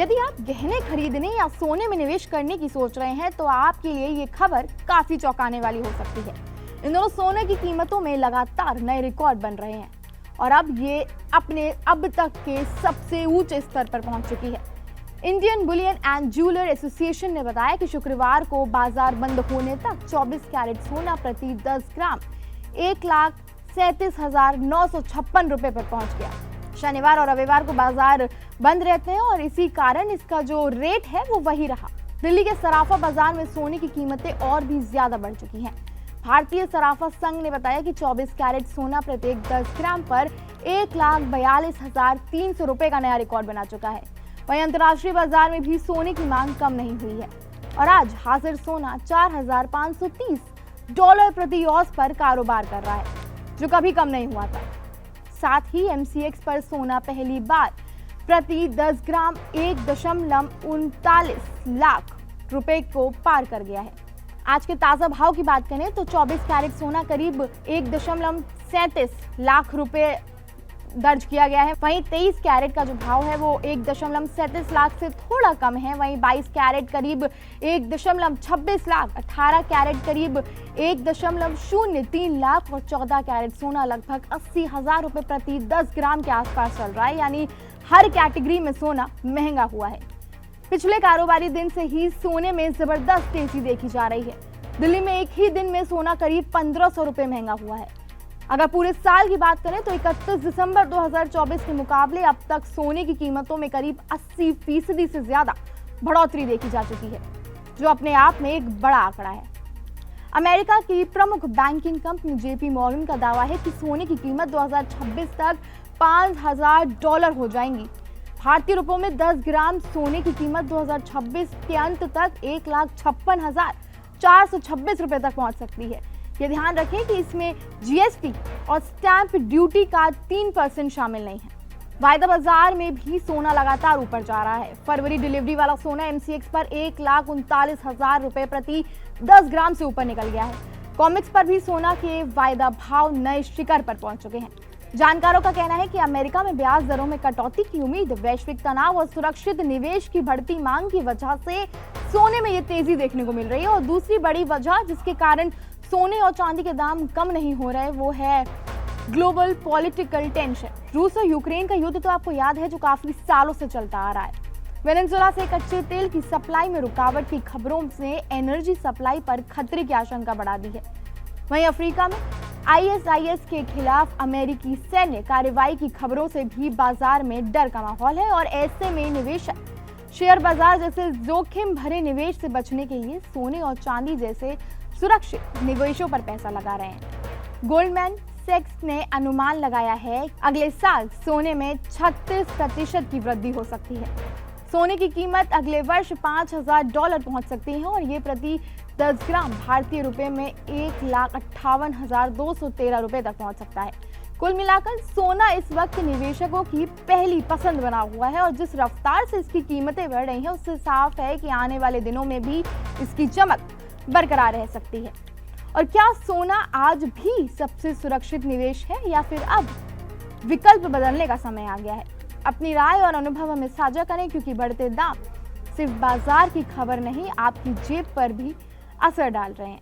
यदि आप गहने खरीदने या सोने में निवेश करने की सोच रहे हैं तो आपके लिए ये खबर काफी चौंकाने वाली हो सकती है। इन दोनों सोने की कीमतों में लगातार नए रिकॉर्ड बन रहे हैं और अब ये अपने अब तक के सबसे ऊंचे स्तर पर पहुंच चुकी है। Indian Boolean and jeweller association ने बताया कि शुक्रवार को बाजार बंद होने तक 24 कैरेट सोना प्रति 10 ग्राम 1,37,956 रुपए पर पहुंच गया। शनिवार और रविवार को बाजार बंद रहते हैं और इसी कारण इसका जो रेट है वो वही रहा। दिल्ली के सराफा बाजार में सोने की कीमतें और भी ज्यादा बढ़ चुकी हैं। भारतीय सराफा संघ ने बताया कि 24 कैरेट सोना प्रत्येक 10 ग्राम पर 1,42,300 रुपए का नया रिकॉर्ड बना चुका है। वहीं अंतर्राष्ट्रीय बाजार में भी सोने की मांग कम नहीं हुई है और आज हाजिर सोना $4,530 प्रति औंस पर कारोबार कर रहा है, जो कभी कम नहीं हुआ था। साथ ही MCX पर सोना पहली बार प्रति 10 ग्राम 1.39 लाख रुपए को पार कर गया है। आज के ताजा भाव की बात करें तो 24 कैरेट सोना करीब 1.37 लाख रुपए दर्ज किया गया है। वहीं 23 कैरेट का जो भाव है वो 1.37 लाख से थोड़ा कम है। वहीं 22 कैरेट करीब 1.26 लाख, 18 कैरेट करीब 1.03 लाख और 14 कैरेट सोना लगभग 80,000 रुपए प्रति 10 ग्राम के आसपास चल रहा है। यानी हर कैटेगरी में सोना महंगा हुआ है। पिछले कारोबारी दिन से ही सोने में जबरदस्त तेजी देखी जा रही है। दिल्ली में एक ही दिन में सोना करीब 1,500 रुपए महंगा हुआ है। अगर पूरे साल की बात करें तो 31 दिसंबर 2024 के मुकाबले अब तक सोने की कीमतों में करीब 80% से ज्यादा बढ़ोतरी देखी जा चुकी है, जो अपने आप में एक बड़ा आंकड़ा है। अमेरिका की प्रमुख बैंकिंग कंपनी JP मॉर्गन का दावा है कि सोने की कीमत 2026 तक $5,000 हो जाएंगी। भारतीय रुपयों में 10 ग्राम सोने की कीमत 2026 के अंत तक 1,56,426 रुपए तक पहुंच सकती है। ये ध्यान रखें कि इसमें GST और स्टैंप ड्यूटी का 3% शामिल नहीं है। वायदा बाजार में भी सोना लगातार ऊपर जा रहा है। फरवरी डिलीवरी वाला सोना MCX पर 1,39,000 रुपए प्रति 10 ग्राम से ऊपर निकल गया है। कॉमिक्स पर भी सोना के वायदा भाव नए शिखर पर पहुंच चुके हैं। जानकारों का कहना है कि अमेरिका में ब्याज दरों में कटौती की उम्मीद, वैश्विक तनाव और सुरक्षित निवेश की बढ़ती मांग की वजह से सोने में ये तेजी देखने को मिल रही है। और दूसरी बड़ी वजह जिसके कारण सोने और चांदी के दाम कम नहीं हो रहे वो है ग्लोबल पॉलिटिकल टेंशन। रूस और यूक्रेन का युद्ध तो आपको याद है, जो काफी सालों से चलता आ रहा है। वेनेजुएला से कच्चे तेल की सप्लाई में रुकावट की खबरों से एनर्जी सप्लाई पर खतरे की आशंका बढ़ा दी है। वहीं अफ्रीका में ISIS के खिलाफ अमेरिकी सैन्य कार्रवाई की खबरों से भी बाजार में डर का माहौल है और ऐसे में निवेशक शेयर बाजार जैसे जोखिम भरे निवेश से बचने के लिए सोने और चांदी जैसे सुरक्षित निवेशों पर पैसा लगा रहे हैं। गोल्डमैन सैक्स ने अनुमान लगाया है अगले साल सोने में 36% की वृद्धि हो सकती है। सोने की कीमत अगले वर्ष $5,000 पहुंच सकती है और ये प्रति 10 ग्राम भारतीय रुपए में 1,58,213 रुपए तक पहुंच सकता है। कुल मिलाकर सोना इस वक्त निवेशकों की पहली पसंद बना हुआ है और जिस रफ्तार से इसकी कीमतें बढ़ रही हैं उससे साफ है कि आने वाले दिनों में भी इसकी चमक बरकरार रह सकती है। और क्या सोना आज भी सबसे सुरक्षित निवेश है या फिर अब विकल्प बदलने का समय आ गया है? अपनी राय और अनुभव हमें साझा करें, क्योंकि बढ़ते दाम सिर्फ बाजार की खबर नहीं, आपकी जेब पर भी असर डाल रहे हैं।